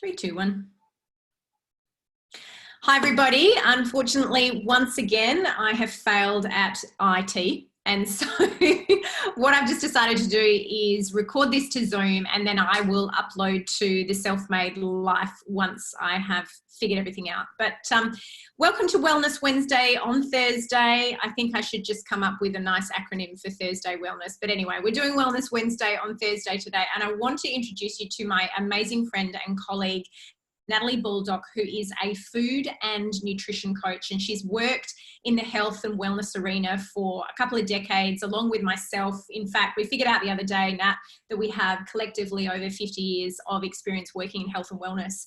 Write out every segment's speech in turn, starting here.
Three, two, one. Hi, everybody. Unfortunately, once again, I have failed at IT. And so what I've just decided to do is record this to Zoom, and then I will upload to the Self-Made Life once I have figured everything out. But welcome to Wellness Wednesday on Thursday. I think I should just come up with a nice acronym for Thursday Wellness. But anyway, we're doing Wellness Wednesday on Thursday today. And I want to introduce you to my amazing friend and colleague, Natalie Baldock, who is a food and nutrition coach, and she's worked in the health and wellness arena for a couple of decades along with myself. In fact, we figured out the other day, Nat, that we have collectively over 50 years of experience working in health and wellness.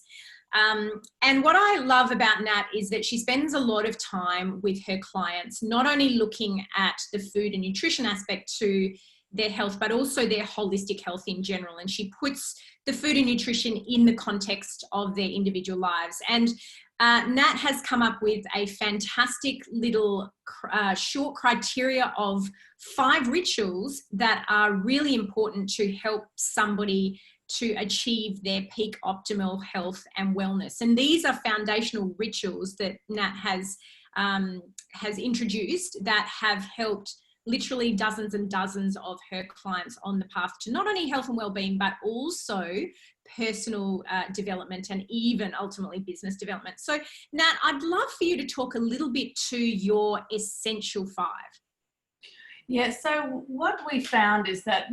And what I love about Nat is that she spends a lot of time with her clients, not only looking at the food and nutrition aspect to their health, but also their holistic health in general. And she puts the food and nutrition in the context of their individual lives. And Nat has come up with a fantastic little short criteria of 5 rituals that are really important to help somebody to achieve their peak optimal health and wellness. And these are foundational rituals that Nat has introduced that have helped literally dozens and dozens of her clients on the path to not only health and well-being, but also personal development and even ultimately business development. So Nat, I'd love for you to talk a little bit to your essential 5. Yeah, so what we found is that,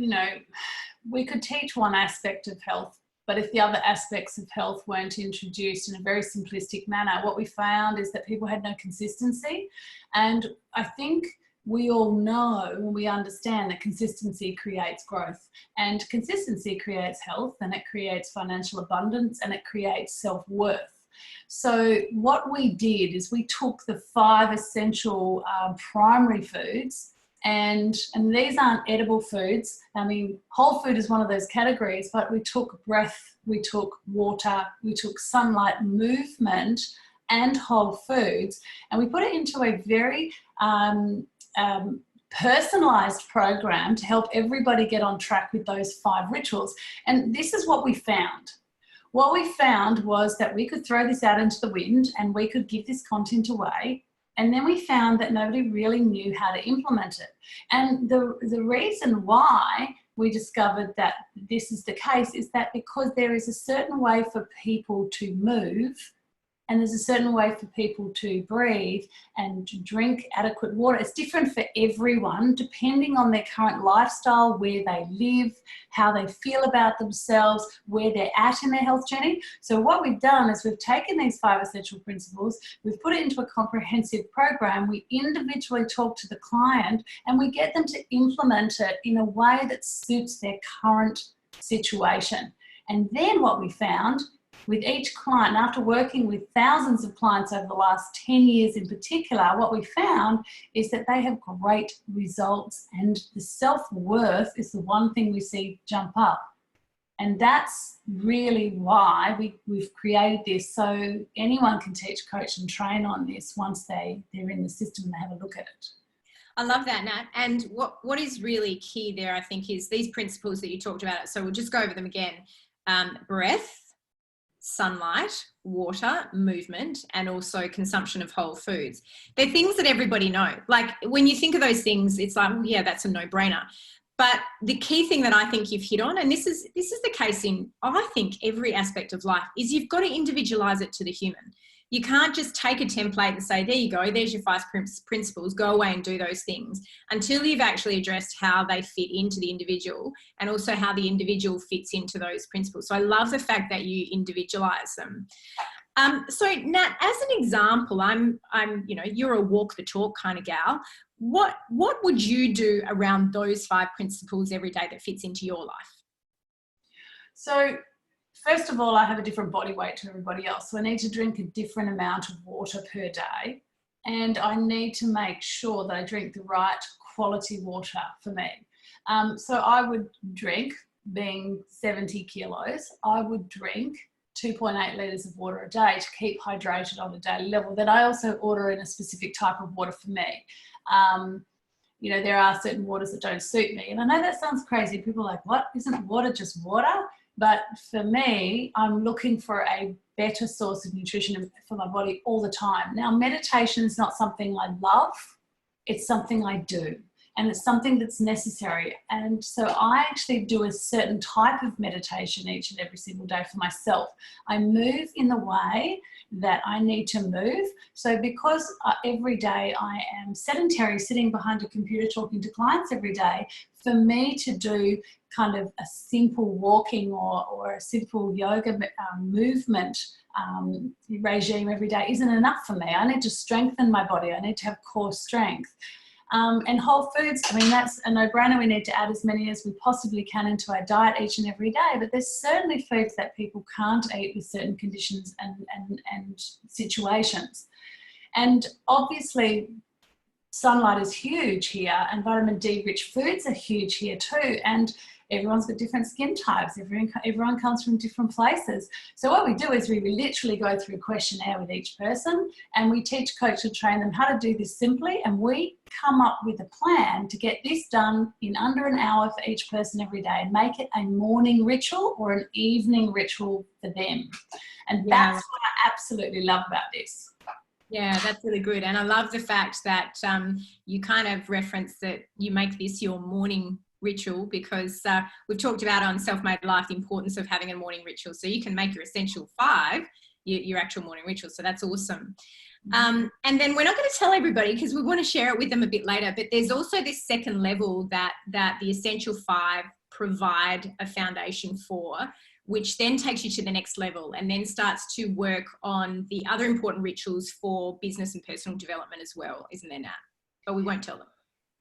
we could teach one aspect of health, but if the other aspects of health weren't introduced in a very simplistic manner, what we found is that people had no consistency. And I think we all know and we understand that consistency creates growth, and consistency creates health, and it creates financial abundance, and it creates self-worth. So what we did is we took the 5 essential primary foods, and these aren't edible foods. I mean, whole food is one of those categories, but we took breath, we took water, we took sunlight, movement, and whole foods, and we put it into a very personalized program to help everybody get on track with those 5 rituals. And this is what we found. What we found was that we could throw this out into the wind and we could give this content away. And then we found that nobody really knew how to implement it. And the reason why we discovered that this is the case is that because there is a certain way for people to move, and there's a certain way for people to breathe and to drink adequate water. It's different for everyone, depending on their current lifestyle, where they live, how they feel about themselves, where they're at in their health journey. So what we've done is we've taken these 5 essential principles, we've put it into a comprehensive program, we individually talk to the client, and we get them to implement it in a way that suits their current situation. And then what we found with each client, after working with thousands of clients over the last 10 years in particular, what we found is that they have great results, and the self-worth is the one thing we see jump up. And that's really why we've created this, so anyone can teach, coach and train on this once they're in the system and they have a look at it. I love that, Nat. And what is really key there, I think, is these principles that you talked about. So we'll just go over them again. Breath, sunlight, water, movement, and also consumption of whole foods. They're things that everybody know. Like when you think of those things, it's like, well, yeah, that's a no-brainer. But the key thing that I think you've hit on, and this is the case in, I think, every aspect of life, is you've got to individualize it to the human. You can't just take a template and say, there you go, there's your 5 principles, go away and do those things, until you've actually addressed how they fit into the individual and also how the individual fits into those principles. So I love the fact that you individualize them. So Nat, as an example, you're a walk the talk kind of gal. What would you do around those 5 principles every day that fits into your life? So first of all, I have a different body weight to everybody else. So I need to drink a different amount of water per day. And I need to make sure that I drink the right quality water for me. So I would drink, being 70 kilos, I would drink 2.8 litres of water a day to keep hydrated on a daily level. Then I also order in a specific type of water for me. There are certain waters that don't suit me. And I know that sounds crazy. People are like, what? Isn't water just water? But for me, I'm looking for a better source of nutrition for my body all the time. Now, meditation is not something I love, it's something I do. And it's something that's necessary. And so I actually do a certain type of meditation each and every single day for myself. I move in the way that I need to move. So because every day I am sedentary, sitting behind a computer talking to clients every day, for me to do kind of a simple walking or a simple yoga movement regime every day isn't enough for me. I need to strengthen my body. I need to have core strength. And whole foods, I mean, that's a no-brainer. We need to add as many as we possibly can into our diet each and every day, but there's certainly foods that people can't eat with certain conditions and situations. And obviously, sunlight is huge here, and vitamin D rich foods are huge here too. And everyone's got different skin types. Everyone comes from different places. So what we do is we literally go through a questionnaire with each person, and we teach, coach, and train them how to do this simply. And we come up with a plan to get this done in under an hour for each person every day, and make it a morning ritual or an evening ritual for them. And that's what I absolutely love about this. Yeah, that's really good. And I love the fact that you kind of reference that you make this your morning ritual, because we've talked about on Self-Made Life the importance of having a morning ritual. So you can make your essential 5 your actual morning ritual. So that's awesome. And then we're not going to tell everybody because we want to share it with them a bit later, but there's also this second level that the essential 5 provide a foundation for, which then takes you to the next level and then starts to work on the other important rituals for business and personal development as well, isn't there, Nat? But we won't tell them.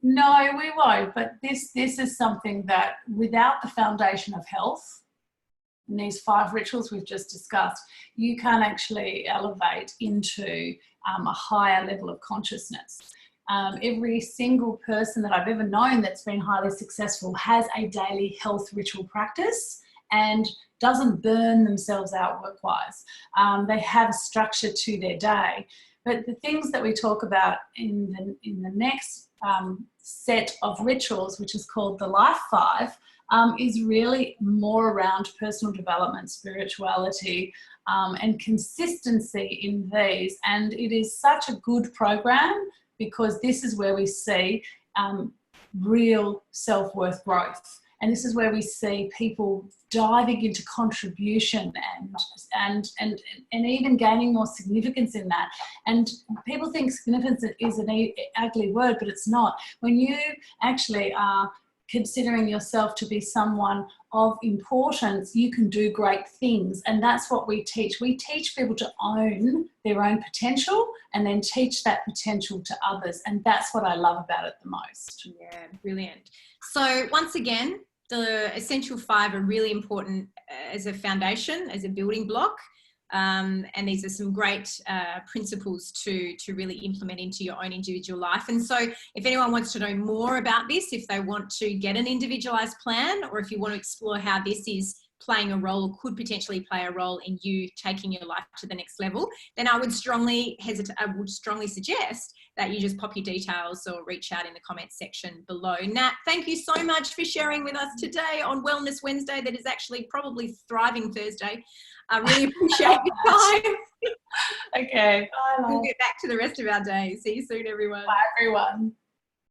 No, we won't. But this is something that without the foundation of health, and these 5 rituals we've just discussed, you can actually elevate into a higher level of consciousness. Every single person that I've ever known that's been highly successful has a daily health ritual practice and doesn't burn themselves out work-wise. They have a structure to their day. But the things that we talk about in the next set of rituals, which is called the Life 5, is really more around personal development, spirituality, and consistency in these. And it is such a good program because this is where we see real self-worth growth. And this is where we see people diving into contribution and even gaining more significance in that. And people think significance is an ugly word, but it's not. When you actually are considering yourself to be someone of importance, you can do great things. And that's what we teach. We teach people to own their own potential and then teach that potential to others. And that's what I love about it the most. Yeah, brilliant. So once again, the essential 5 are really important as a foundation, as a building block. And these are some great principles to really implement into your own individual life. And so if anyone wants to know more about this, if they want to get an individualized plan, or if you want to explore how this is playing a role or could potentially play a role in you taking your life to the next level, then I would strongly suggest that you just pop your details or reach out in the comments section below. Nat, thank you so much for sharing with us today on Wellness Wednesday that is actually probably Thriving Thursday. I really appreciate your time. Okay. Bye. We'll get back to the rest of our day. See you soon, everyone. Bye, everyone.